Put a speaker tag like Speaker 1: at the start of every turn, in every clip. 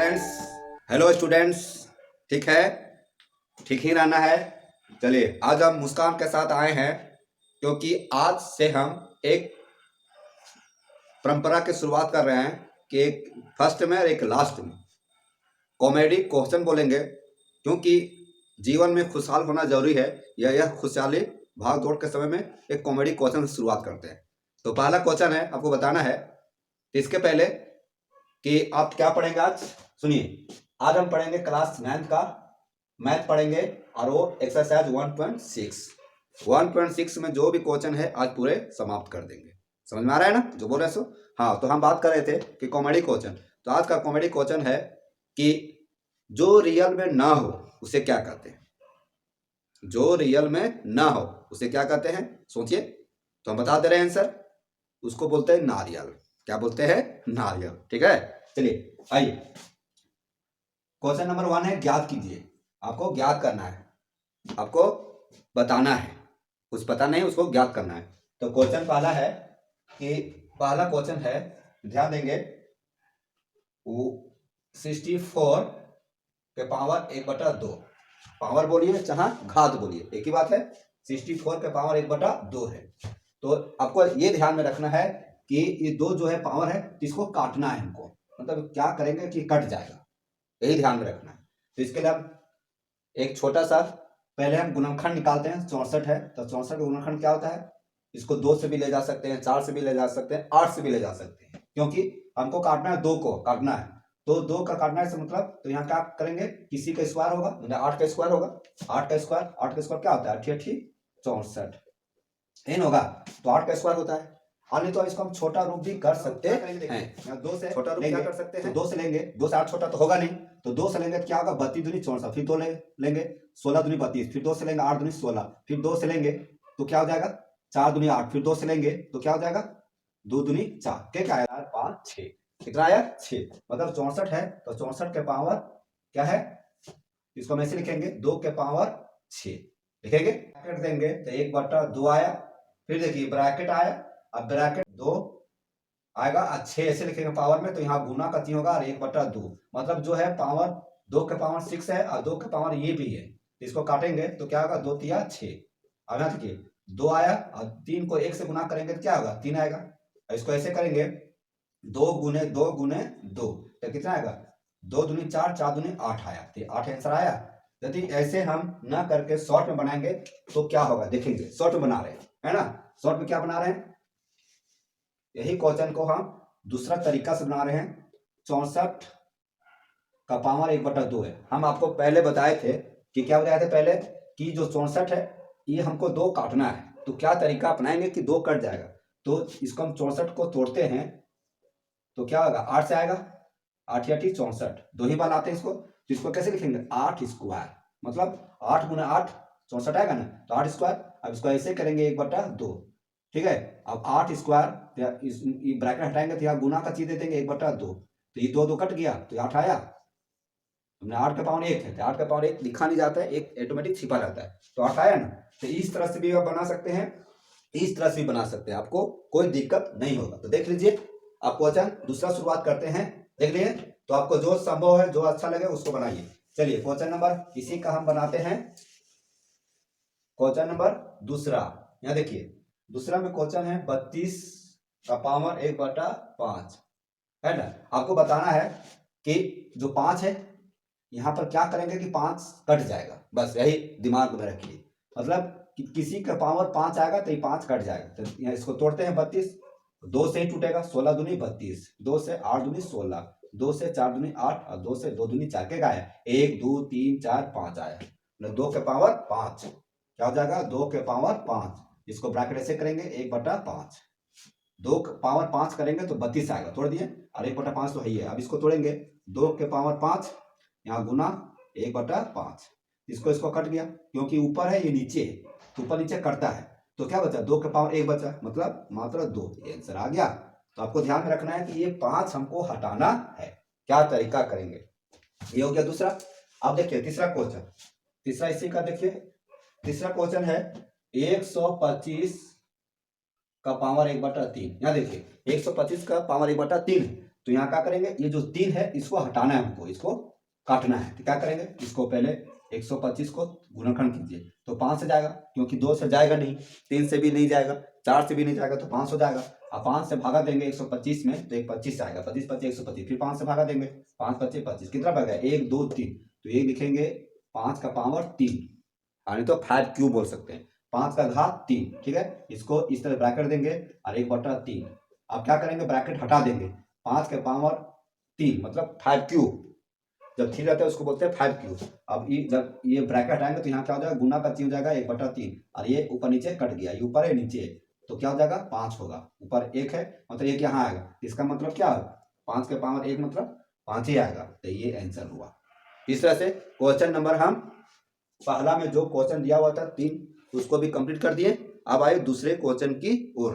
Speaker 1: Students, hello students. ठीक है, ठीक ही रहना है। चलिए, आज हम मुस्कान के साथ आए हैं क्योंकि आज से हम एक परंपरा की शुरुआत कर रहे हैं कि एक फर्स्ट में और एक लास्ट में कॉमेडी क्वेश्चन बोलेंगे, क्योंकि जीवन में खुशहाल होना जरूरी है। यह खुशहाली भाग दौड़ के समय में एक कॉमेडी क्वेश्चन से शुरुआत करते हैं। तो पहला क्वेश्चन है, आपको बताना है। इसके पहले कि आप क्या पढ़ेंगे आज, सुनिए। आज हम पढ़ेंगे क्लास 9 का मैथ पढ़ेंगे और वो एक्सरसाइज 1.6 में जो भी क्वेश्चन है आज पूरे समाप्त कर देंगे। समझ में आ रहा है ना जो बोल रहे हैं सो? हाँ, तो हम बात कर रहे थे कि कॉमेडी क्वेश्चन। तो आज का कॉमेडी क्वेश्चन है कि जो रियल में ना हो उसे क्या कहते हैं। जो रियल में ना हो उसे क्या कहते हैं, सोचिए। तो हम बता दे रहे हैं आंसर, उसको बोलते हैं नारियल। क्या बोलते हैं? नारियल। ठीक है, चलिए आइए। क्वेश्चन नंबर 1 है, ज्ञात कीजिए। आपको ज्ञात करना है, आपको बताना है, कुछ पता नहीं उसको ज्ञात करना है। तो क्वेश्चन पहला है कि पहला क्वेश्चन है, ध्यान देंगे, 64 के पावर 1/2। पावर बोलिए चाहे घात बोलिए, एक ही बात है। 64 के पावर 1/2 है। तो आपको ये ध्यान में रखना है कि ये दो जो है पावर है, इसको काटना है हमको। मतलब क्या करेंगे कि कट जाएगा, यही ध्यान में रखना है। तो इसके लिए आप एक छोटा सा पहले हम गुणनखंड निकालते हैं। 64 है तो 64 का गुणनखंड क्या होता है? इसको 2 से भी ले जा सकते हैं, 4 से भी ले जा सकते हैं, 8 से भी ले जा सकते हैं, क्योंकि हमको काटना है 2 को काटना है। तो 2 का काटना है, मतलब तो यहाँ क्या करेंगे, किसी का स्क्वायर होगा, मतलब 8 का स्क्वायर होगा। 8 का स्क्वायर क्या होता है? 8 64 नहीं होगा, तो 8 का स्क्वायर होता है। और नहीं तो इसको हम छोटा रूप भी कर सकते हैं। 2 से छोटा रूप क्या कर सकते हैं? 2 से लेंगे, 2 से 8 छोटा तो होगा नहीं, तो 2 से लेंगे तो क्या होगा? 32 दूनी 64, फिर 2 लेंगे 16 दूनी 32, फिर 2 से लेंगे 8 दूनी 16, फिर 2 से लेंगे तो क्या हो जाएगा? 4 दूनी 8, फिर 2 से लेंगे तो क्या हो जाएगा? 2 दूनी 4, क्या आया? 5 6। कितना आया? 6। मतलब 64 है तो 64 के पावर क्या है, इसको हम ऐसे लिखेंगे 2 के पावर 6 लिखेंगे। ब्रैकेट देंगे तो 1/2 आया। फिर देखिए ब्रैकेट आया, अब ब्रैकेट 2 आएगा, 6 ऐसे लिखेंगे पावर में, तो यहाँ गुना का 3 होगा और 1/2। मतलब जो है पावर 2 के पावर 6 है और 2 के पावर ये भी है, इसको काटेंगे तो क्या होगा? 2 3 6। अब यहाँ देखिए 2 आया और 3 को 1 से गुना करेंगे तो क्या होगा? 3 आएगा। इसको ऐसे करेंगे 2 गुने 2 गुने 2 तो कितना आएगा? 2 दूनी 4, 4 दूनी 8 आया, तो 8 आंसर आया। यदि ऐसे हम ना करके शॉर्ट में बनाएंगे तो क्या होगा, देखेंगे। शॉर्ट में बना रहे हैं, है ना? शॉर्ट में क्या बना रहे हैं, यही क्वेश्चन को हम दूसरा तरीका से बना रहे हैं। 64 का पावर 1/2 है। हम आपको पहले बताए थे कि क्या बताए थे पहले, कि जो 64 है ये हमको 2 काटना है, तो क्या तरीका अपनाएंगे कि 2 कट जाएगा। तो इसको हम 64 को तोड़ते हैं तो क्या होगा? 8 से आएगा, 8 या 64, 2 ही बार आते हैं इसको, तो इसको कैसे लिखेंगे? 8 स्क्वायर, मतलब 8 गुना 8 64 आएगा ना, तो 8 स्क्वायर। अब इसको ऐसे करेंगे 1/2, ठीक है। अब 8 स्क्वायर, इस ब्रैकेट हटाएंगे तो यहाँ गुना का चीज दे देंगे 1/2, तो ये 2 कट गया तो 8 आया। हमने 8 का पावर 1 है तो 8 का पावर 1 लिखा नहीं जाता है, एक ऑटोमेटिक छिपा रहता है, तो 8 आया ना। तो इस तरह से भी आप बना सकते हैं, इस तरह से भी बना सकते हैं, आपको कोई दिक्कत नहीं होगा। तो देख लीजिए, आप क्वेश्चन दूसरा शुरुआत करते हैं, देख लीजिए। तो आपको जो संभव है, जो अच्छा लगे उसको बनाइए। चलिए क्वेश्चन नंबर इसी का हम बनाते हैं, क्वेश्चन नंबर दूसरा। यहाँ देखिए दूसरा में क्वेश्चन है 32 का पावर 1/5, है ना। आपको बताना है कि जो 5 है यहाँ पर क्या करेंगे कि 5 कट जाएगा, बस यही दिमाग में रखिए। मतलब कि किसी का पावर 5 आएगा तो ये 5 कट जाएगा। तो यहाँ इसको तोड़ते हैं, 32 2 से ही टूटेगा, 16 दूनी 32, 2 से 8 दूनी 16, 2 से 4 दूनी 8 और 2 से 2 दूनी 4, क्या आया? 1 2 3 4 5 आया, मतलब 2 के पावर 5 क्या हो जाएगा? 2 के पावर 5। इसको ब्रैकेट ऐसे करेंगे 1/5, 2 के पावर 5 करेंगे तो 32 आएगा, तोड़ दिए, और 1/5 तो है ही है। अब इसको तोड़ेंगे 2 के पावर 5, यहाँ गुना 1/5, इसको कट गया, क्योंकि ऊपर है ये नीचे है, तो ऊपर नीचे कटता है, तो क्या बचा? 2 के पावर 1 बचा, मतलब मात्र 2, ये आंसर आ गया। तो आपको ध्यान में रखना है कि ये 5 हमको हटाना है, क्या तरीका करेंगे। ये हो गया दूसरा। अब देखिए तीसरा क्वेश्चन, तीसरा इसी का देखिए, तीसरा क्वेश्चन है 125 का पावर 1/3। यहाँ देखिए 125 का पावर 1/3, तो यहाँ क्या करेंगे, ये जो 3 है इसको हटाना है हमको, इसको काटना है। तो क्या करेंगे, इसको पहले 125 को गुणनखंड कीजिए तो 5 से जाएगा, क्योंकि 2 से जाएगा नहीं, 3 से भी नहीं जाएगा, 4 से भी नहीं जाएगा, तो 5 हो जाएगा। अब 5 से भागा देंगे 125 में तो एक 25 आएगा, 25 25 125, फिर 5 से भागा देंगे, 5 25 25, कितना बच गया 1 2 3, तो ये लिखेंगे 5 का पावर 3, यानी तो 5 क्यूब बोल सकते हैं, 5 का घात 3। ठीक है, इसको इस तरह ब्रैकेट देंगे और 1/3। अब क्या करेंगे, ब्रैकेट हटा देंगे, 5 के पावर 3 मतलब 5 क्यूब, जब 3 रहता है उसको बोलते हैं 5 क्यूब। अब ये जब ये ब्रैकेट आएंगे तो यहाँ क्या हो जाएगा, गुना का 3 हो जाएगा 1/3, और ये ऊपर नीचे कट गया, ये ऊपर है नीचे, तो क्या हो जाएगा 5 होगा, ऊपर 1 है मतलब 1 यहाँ आएगा, इसका मतलब क्या है 5 के पावर 1 मतलब 5 ही आएगा, तो ये आंसर हुआ। इस तरह से क्वेश्चन नंबर हम पहला में जो क्वेश्चन दिया हुआ था 3 उसको भी कंप्लीट कर दिए। अब आए दूसरे क्वेश्चन की ओर।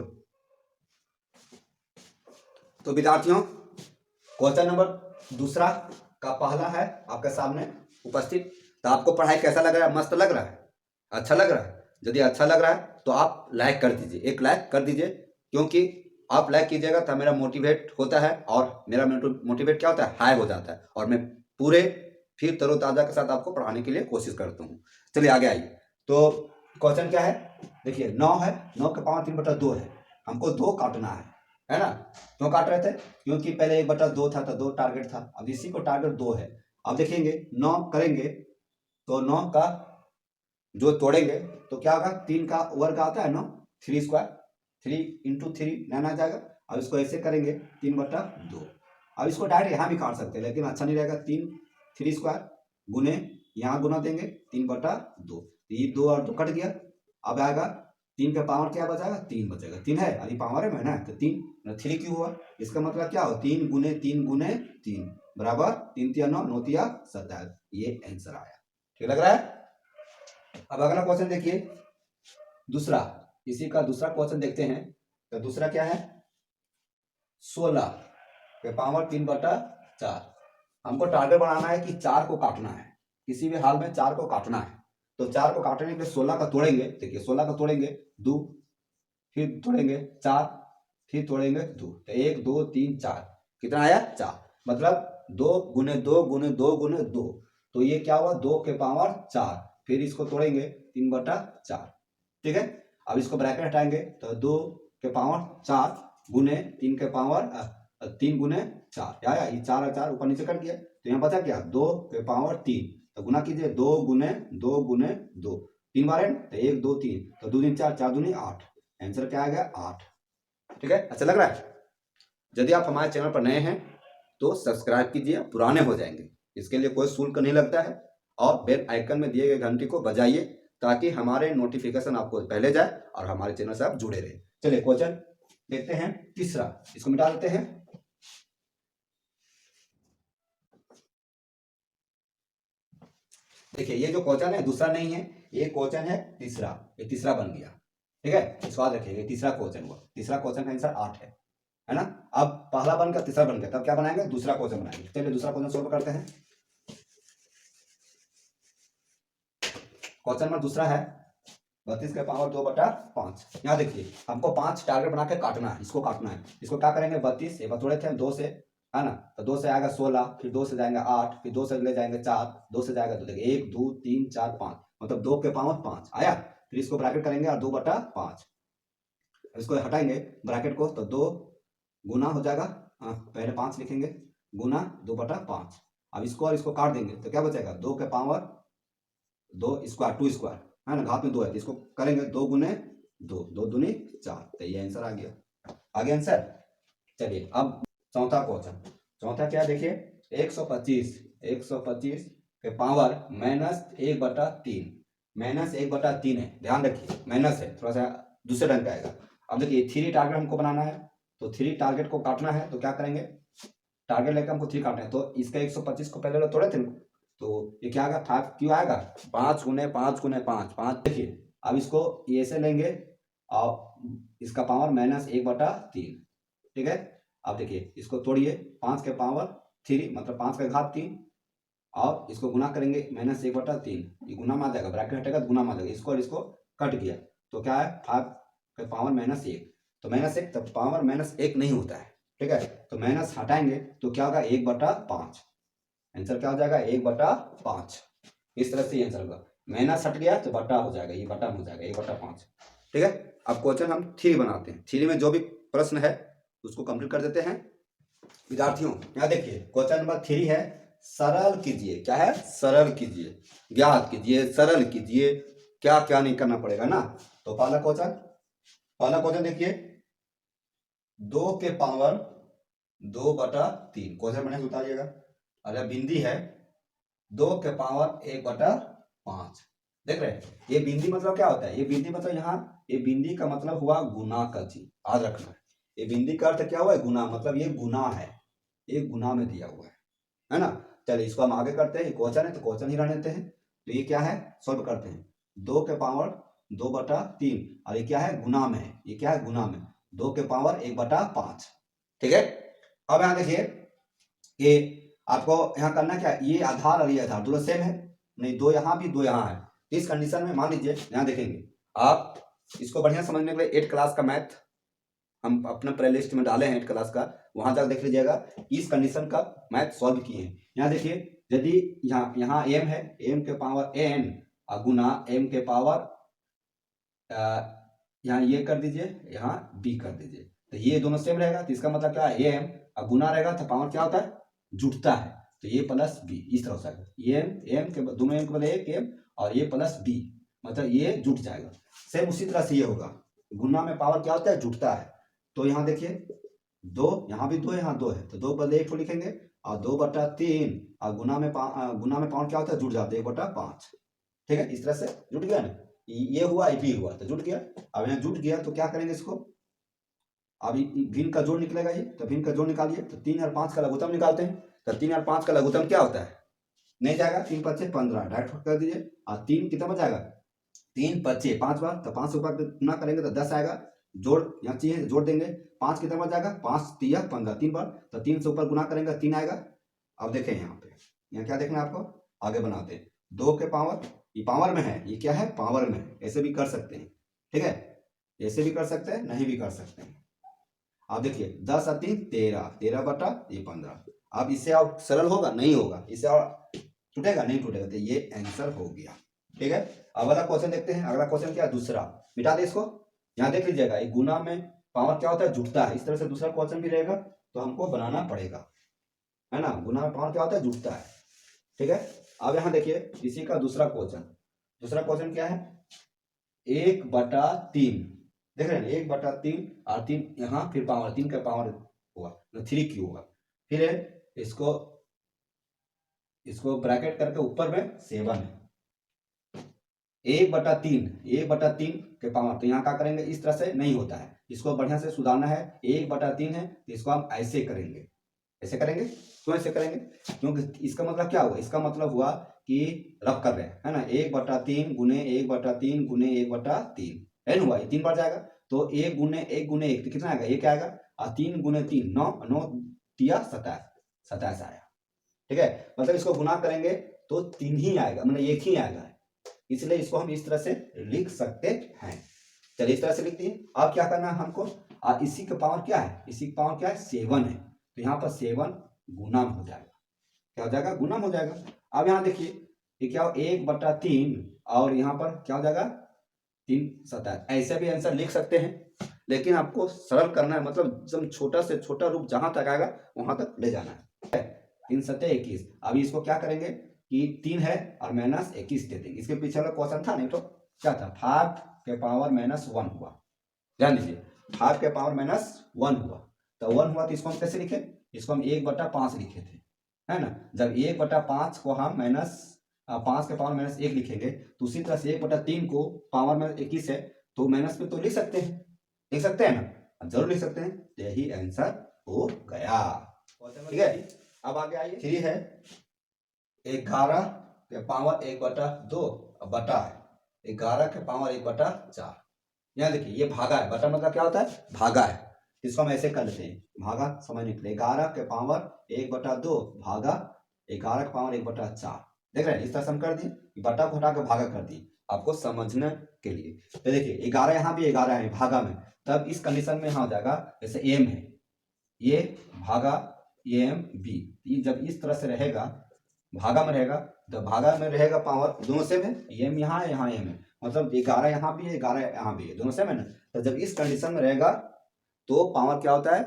Speaker 1: तो विद्यार्थियों क्वेश्चन नंबर दूसरा का पहला है आपके सामने उपस्थित। तो आपको पढ़ाई कैसा लग रहा है, मस्त लग रहा है, अच्छा लग रहा है? यदि अच्छा लग रहा है तो आप लाइक कर दीजिए, एक लाइक कर दीजिए, क्योंकि आप लाइक कीजिएगा तो मेरा मोटिवेट होता है, और मेरा मोटिवेट क्या होता है, हाई हो जाता है, और मैं पूरे फिर तरोताज़ा के साथ आपको पढ़ाने के लिए कोशिश करता हूँ। चलिए आगे आइए। तो क्वेश्चन क्या है, देखिए 9 है, 9 के पावर 3/2 है, हमको 2 काटना है ना। क्यों काट रहे थे, क्योंकि पहले 1/2 था तो 2 टारगेट था, अब इसी को टारगेट 2 है। अब देखेंगे 9 करेंगे तो 9 का जो तोड़ेंगे तो क्या होगा, 3 का वर्ग आता है 9, 3 स्क्वायर, 3 × 3 9 आ जाएगा। अब इसको ऐसे करेंगे 3/2। अब इसको डायरेक्ट यहाँ भी काट सकते हैं लेकिन अच्छा नहीं रहेगा, 3 स्क्वायर गुने यहाँ गुना देंगे 3/2, ये 2 और 2 कट गया। अब आएगा 3 का पावर क्या बचाएगा, 3 बचेगा, 3 है अभी पावर है ना, तो 3 क्यों हुआ, इसका मतलब क्या हो 3 गुने 3 गुने 3 बराबर 3 × 9 9 × 27, ये आंसर आया। ठीक लग रहा है। अब अगला क्वेश्चन देखिए दूसरा, इसी का दूसरा क्वेश्चन देखते हैं। तो दूसरा क्या है, 16 के पावर 3/4। हमको टारगेट बनाना है कि 4 को काटना है, किसी भी हाल में 4 को काटना है। तो 4 को काटने के लिए 16 का तोड़ेंगे, देखिए 16 का तोड़ेंगे 2, फिर तोड़ेंगे 4, फिर तोड़ेंगे 2, तो 1 2 3 4, कितना आया 4, मतलब 2 गुने 2 गुने 2 गुने 2, तो ये क्या हुआ 2 के पावर 4, फिर इसको तोड़ेंगे 3/4। ठीक है, अब इसको ब्रैकेट हटाएंगे तो 2 के पावर 4 गुने 3 के पावर 3 गुने 4, क्या आया, ये 4 और 4 ऊपर नीचे कर दिया, तो यहाँ बचा क्या 2 के पावर 3, तो गुना कीजिए 2 गुने 2 गुने 2, 3 बार है तो 1 2 3, तो 2 3 4 4 दूनी 8, आंसर क्या आ गया 8। ठीक है, अच्छा लग रहा है। यदि आप हमारे चैनल पर नए हैं तो सब्सक्राइब कीजिए, पुराने हो जाएंगे, इसके लिए कोई शुल्क नहीं लगता है, और बेल आइकन में दिए गए घंटी को बजाइए ताकि हमारे नोटिफिकेशन आपको पहले जाए और हमारे चैनल से आप जुड़े रहे। चलिए क्वेश्चन देखते हैं तीसरा, इसको मिटा देते हैं। देखिए ये जो क्वेश्चन है दूसरा नहीं है, ये क्वेश्चन है तीसरा, ये तीसरा बन गया। ठीक है, इसको याद रखिएगा, तीसरा क्वेश्चन हुआ, तीसरा क्वेश्चन का आंसर 8 है ना। अब पहला बन गया, तीसरा बन गया, तब क्या बनाएंगे, दूसरा क्वेश्चन बनाएंगे। चलिए दूसरा क्वेश्चन सोल्व करते हैं। क्वेश्चन नंबर दूसरा है 32 के पावर 2/5। यहाँ देखिए हमको 5 टारगेट बना के काटना है, इसको काटना है। इसको क्या करेंगे, 32 एक बार तोड़े थे 2 से, है ना, तो 2 से आएगा 16, फिर 2 से जाएंगे 8, फिर 2 से ले जाएंगे 4, 2 से जाएगा 2, देखिए 1 2 3 4 5, मतलब 2 के पावर 5 आया। फिर इसको ब्रैकेट करेंगे और 2/5, इसको हटाएंगे ब्रैकेट को, तो 2 गुना हो जाएगा, पहले 5 लिखेंगे, गुना 2/5। अब इसको और इसको काट देंगे तो क्या बचेगा, 2 के पावर 2 स्क्वायर 2 स्क्वायर, है ना, घात में 2 है, तो इसको करेंगे 2 गुने 2, 2 दूनी 4, तो ये आंसर आ गया। आगे आंसर। चलिए अब चौथा क्वेश्चन, चौथा क्या देखिए 125 के पावर -1/3, -1/3 है, ध्यान रखिए माइनस है, थोड़ा सा दूसरे ढंग का आएगा। अब देखिए 3 टारगेट हमको बनाना है, तो 3 टारगेट को काटना है, तो क्या करेंगे, टारगेट लेकर हमको 3 काटना है, तो इसका 125 को पहले तोड़े थे, तो ये क्या आएगा 5 क्यों आएगा, 5 गुने 5 गुने 5 5। देखिए अब इसको ये से लेंगे और इसका पावर -1/3। ठीक है, अब देखिए इसको तोड़िए, 5 के पावर 3 मतलब 5 का घात 3, और इसको गुना करेंगे -1/3, ये गुना में आ जाएगा, ब्रैकेट हटेगा तो गुना में आ जाएगा, इसको और इसको कट गया, तो क्या है 5 के पावर -1, तो -1 तब पावर -1 नहीं होता है। ठीक है, तो माइनस हटाएंगे तो क्या होगा 1/5। आंसर क्या हो जाएगा 1/5। इस तरह से ये आंसर होगा, माइनस हट गया तो बटा हो जाएगा, ये बटा हो जाएगा 1/5। ठीक है, अब क्वेश्चन हम 3 बनाते हैं। 3 में जो भी प्रश्न है उसको कंप्लीट कर देते हैं विद्यार्थियों। यहाँ देखिए क्वेश्चन नंबर 3 है, सरल कीजिए। क्या है? सरल कीजिए, ज्ञात कीजिए, सरल कीजिए, क्या क्या नहीं करना पड़ेगा ना। तो पहला क्वेश्चन देखिए, 2 के पावर 2/3। क्वेश्चन मैंने उतारिएगा। अरे बिंदी है 2 के पावर 1/5। देख रहे हैं, ये बिंदी मतलब क्या होता है? ये बिंदी मतलब यहाँ, ये बिंदी का मतलब हुआ गुना का चीज, याद रखना है। ये बिंदी का अर्थ क्या हुआ है? गुना, मतलब ये गुना है, ये गुना में दिया हुआ है ना। चलिए इसको हम आगे करते हैं, क्वेश्चन है तो क्वेश्चन ही रहने देते हैं। तो ये क्या है, सॉल्व करते हैं। 2 के पावर 2/3 और ये क्या है? गुना में है। ये क्या है? गुना में 2 के पावर 1/5। ठीक है, अब यहाँ देखिए ये आपको यहाँ करना क्या है, ये आधार और ये आधार दोनों सेम है, नहीं दो यहाँ भी दो यहाँ है। तो इस कंडीशन में मान लीजिए यहाँ देखेंगे आप, इसको बढ़िया समझने के लिए 8 क्लास का मैथ हम अपने प्ले लिस्ट में डाले हैं 8 क्लास का, वहां जाकर देख लीजिएगा। इस कंडीशन का मैथ सॉल्व किए हैं। यहाँ देखिए, यदि यहाँ एम है, एम के पावर एन गुना एम के पावर यहाँ ये कर दीजिए, यहाँ बी कर दीजिए, तो ये दोनों सेम रहेगा। तो इसका मतलब क्या है, एम और गुना रहेगा तो पावर क्या होता है? जुटता है। तो ये प्लस बी इस तरह से, एम के दोनों एम के बदले एक एम और ये प्लस बी, मतलब ये जुट जाएगा। सेम उसी तरह से ये होगा, गुना में पावर क्या होता है? जुटता है। तो यहाँ देखिए 2, यहाँ भी 2, यहाँ 2 है, तो 2 बदले 1 को लिखेंगे और 2/3 और गुना में पावर क्या होता है? जुट जाता है 1/5। ठीक है, इस तरह से जुट गया ना, ये हुआ ये भी हुआ तो जुट गया। अब यहाँ जुट गया तो क्या करेंगे इसको, अब भिन्न का जोड़ निकलेगा ये, तो भिन्न का जोड़ निकालिए। तो 3 और 5 का लघुत्तम निकालते हैं। तो 3 और 5 का लघुत्तम क्या होता है? नहीं जाएगा, 3 5 15 डायरेक्ट कर दीजिए। और 3 कितना बच जाएगा? 3 5 5 बार, तो 5 से ऊपर गुना करेंगे तो 10 आएगा। जोड़ यहाँ चाहिए, जोड़ देंगे। 5 कितना बच जाएगा? 5 3 15, 3 बार, तो 3 से ऊपर गुना करेंगे 3 आएगा। अब देखें यहाँ पे, यहाँ क्या देखना है आपको, आगे बनाते हैं। 2 के पावर, ये पावर में है, ये क्या है? पावर में है। ऐसे भी कर सकते हैं, ठीक है, ऐसे भी कर सकते हैं, नहीं भी कर सकते हैं। अब देखिए 10 और 3 13, 13/15। अब इससे और सरल होगा? नहीं होगा। इससे और टूटेगा? नहीं टूटेगा। तो ये आंसर हो गया। ठीक है, अब अगला क्वेश्चन देखते हैं। अगला क्वेश्चन क्या है? दूसरा, मिटा दे इसको। यहाँ देख लीजिएगा, ये गुना में पावर क्या होता है? जुटता है। इस तरह से दूसरा क्वेश्चन भी रहेगा तो हमको बनाना पड़ेगा, है ना। गुना में पावर क्या होता है? जुटता है। ठीक है, अब यहाँ देखिए इसी का दूसरा क्वेश्चन क्या है? 1/3। देख रहे हैं 1/3 और 3 यहाँ, फिर पावर 3 का पावर हुआ 3 क्यों होगा। फिर इसको ब्रैकेट करके ऊपर में 7 है। 1/3 के पावर, तो यहाँ क्या करेंगे? इस तरह से नहीं होता है, इसको बढ़िया से सुधारना है। 1/3 है तो इसको हम ऐसे करेंगे, ऐसे करेंगे। क्यों ऐसे करेंगे? क्योंकि इसका मतलब क्या हुआ? इसका मतलब हुआ कि रफ कर रहे हैं, है ना। 1/3 गुने 1/3 गुने 1/3 है ना, हुआ ये 3 बार जाएगा। तो 1 गुने 1 गुने 1 तो कितना आएगा? 1 आएगा। और 3 गुने 3 9, 9 तिया 27 आया। ठीक है, मतलब इसको गुना करेंगे तो 3 ही आएगा, मतलब 1 ही आएगा, इसलिए इसको हम इस तरह से लिख सकते हैं। चलिए इस तरह से लिख दिए। अब क्या करना है हमको, इसी का पावर क्या है? इसी का पावर क्या है? 7 है। तो यहाँ पर 7 गुना में हो जाएगा। क्या हो जाएगा? गुना में हो जाएगा। अब यहाँ देखिए ये क्या हो, 1/3 और यहाँ पर क्या हो जाएगा? 3 27। ऐसे भी आंसर लिख सकते हैं, लेकिन आपको सरल करना है, मतलब एकदम छोटा से छोटा रूप जहां तक आएगा वहां तक ले जाना है। 3 7 21। अभी इसको क्या करेंगे कि 3 है और -21 दे देंगे। इसके पीछे वाला क्वेश्चन था नहीं तो क्या था? 5 के पावर -1 हुआ। ध्यान दीजिए, 5 के पावर -1 हुआ। तो 1 हुआ तो इसको हम कैसे लिखे? इसको हम 1/5 लिखे थे, है ना। जब 1/5 को हम -5 के पावर -1 लिखेंगे तो उसी तरह से 1/3 को पावर में 21 है तो माइनस में तो लिख सकते हैं ना, जरूर लिख सकते हैं। यही आंसर हो गया। ठीक है, अब आगे आइए। 3 है 11 के पावर 1/2 बटा है 11 के पावर 1/4। यहाँ देखिए ये भागा है, बटा मतलब क्या होता है? भागा है। इसको हम ऐसे कर लेते हैं, भागा समझने के लिए 11 के पावर 1/2 भागा 11 के पावर 1/4। देख रहे हैं, इस तरह से हम कर दिए, बटा को हटा के भागा कर दिए आपको समझने के लिए। तो देखिए 11 यहाँ भी 11 है भागा में, तब इस कंडीशन में यहाँ हो जाएगा, जैसे एम है, ए भागा एम बी, ये जब इस तरह से रहेगा, भागा में रहेगा, तो भागा में रहेगा पावर दोनों सेम है, एम यहाँ है यहाँ एम है, मतलब 11 यहाँ भी है 11 यहाँ भी है, दोनों सेम है ना। तो जब इस कंडीशन में रहेगा तो पावर क्या होता है,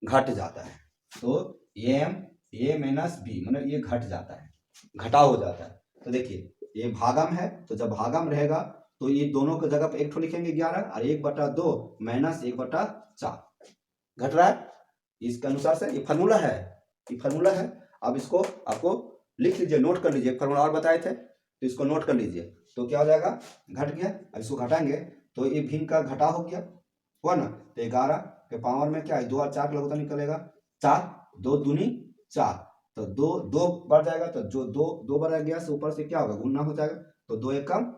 Speaker 1: घट जाता है। तो एम ए माइनस बी मतलब ये घट जाता है, घटाव हो जाता है। तो देखिए ये भागम है, तो जब भागम रहेगा तो ये दोनों की जगह पर एक ठो लिखेंगे 11 और 1/2 माइनस 1/4 घट रहा है। इसके अनुसार से ये फार्मूला है, ये फार्मूला है। अब इसको आपको लिख लीजिए, नोट कर लीजिए, फार्मूला और बताए थे तो इसको नोट कर लीजिए। तो क्या हो जाएगा, घट गया। अब इसको घटाएंगे तो ये भिन्न का घटा हो गया, हुआ ना। तो 11 के पावर में क्या है, 2 और 4 का लघुत्तम निकलेगा 4, 2 दूनी 4, तो 2 बढ़ जाएगा, तो जो 2 बढ़ गया से ऊपर से क्या होगा, गुना हो जाएगा। तो 2 एकम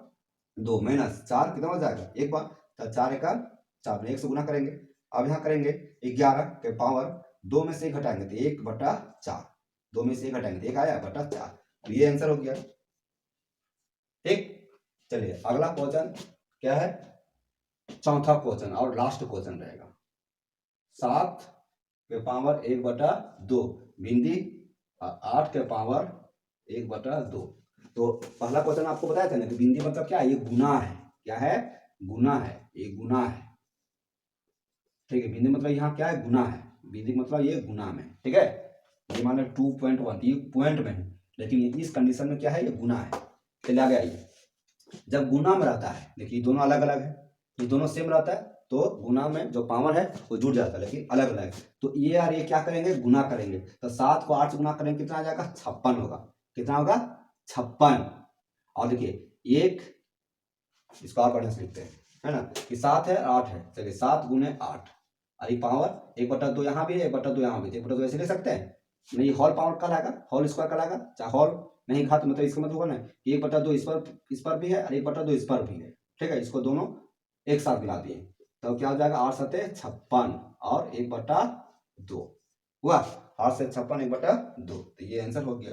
Speaker 1: 2 माइनस 4 कितना हो जाएगा, एक बार, तो 4 एकम 4 में 1 से गुना करेंगे। अब यहाँ करेंगे 11 के पावर 2 में से घटाएंगे तो 1/4, 2 में से घटाएंगे तो 1 आया बटा 4, तो ये आंसर हो गया। ठीक, चलिए अगला क्वेश्चन क्या है, चौथा क्वेश्चन और लास्ट क्वेश्चन रहेगा। 7 के पावर 1/2 भिंडी, 8 के पावर 1/2। तो पहला क्वेश्चन आपको बताया था ना कि भिंडी मतलब क्या है, ये गुना है, क्या है, गुना है, ये गुना है। ठीक है, भिंडी मतलब यहाँ क्या है, गुना है, भिंडी मतलब ये गुना में, ठीक है। ये मान लो 2.1 ये पॉइंट में है, लेकिन इस कंडीशन में क्या है, ये गुना है। चलिए आगे आइए, जब गुना में रहता है, देखिए दोनों अलग अलग है, ये दोनों सेम रहता है तो गुना में जो पावर है वो जुड़ जाता है, लेकिन अलग अलग है। तो ये और ये क्या करेंगे, गुना करेंगे। तो 7 को 8 से गुना करेंगे कितना आ जाएगा, 56 होगा। कितना होगा, 56। और देखिए एक इसको और बढ़िया से लिखते हैं, है ना, कि 7 है 8 है। चलिए 7 गुने 8, अरे पावर 1/2 यहाँ भी है 1/2 यहाँ भी, 1/2 ऐसे लिख सकते हैं नहीं, होल पावर कल आएगा, होल स्क्वायर कल आएगा, चाहे होल नहीं घात, मतलब इसका मतलब होगा ना 1/2 इस पर भी है और 1/2 इस पर भी है, ठीक है। इसको दोनों एक साथ मिला दिए तो क्या हो जाएगा, 8 7 56 और 1/2 हुआ, 8 से 56 1/2, तो ये आंसर हो गया।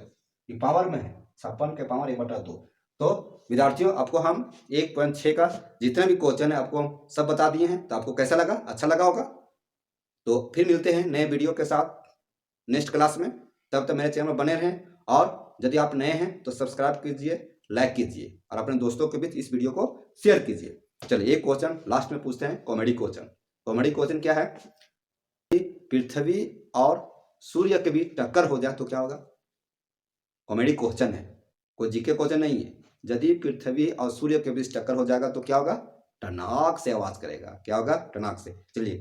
Speaker 1: ये पावर में है 56 के पावर 1/2। तो विद्यार्थियों आपको हम 1.6 का जितने भी क्वेश्चन है आपको हम सब बता दिए हैं। तो आपको कैसा लगा, अच्छा लगा होगा। तो फिर मिलते हैं नए वीडियो के साथ नेक्स्ट क्लास में। तब तक मेरे चैनल में बने रहें, और यदि आप नए हैं तो सब्सक्राइब कीजिए, लाइक कीजिए और अपने दोस्तों के बीच इस वीडियो को शेयर कीजिए। चलिए एक क्वेश्चन लास्ट में पूछते हैं, कॉमेडी क्वेश्चन। कॉमेडी क्वेश्चन क्या है, पृथ्वी और सूर्य के बीच टक्कर हो जाए तो क्या होगा। कॉमेडी क्वेश्चन है, कोई जीके क्वेश्चन नहीं है। यदि पृथ्वी और सूर्य के बीच टक्कर हो जाएगा तो क्या होगा, टनाक से आवाज करेगा। क्या होगा, टनाक से। चलिए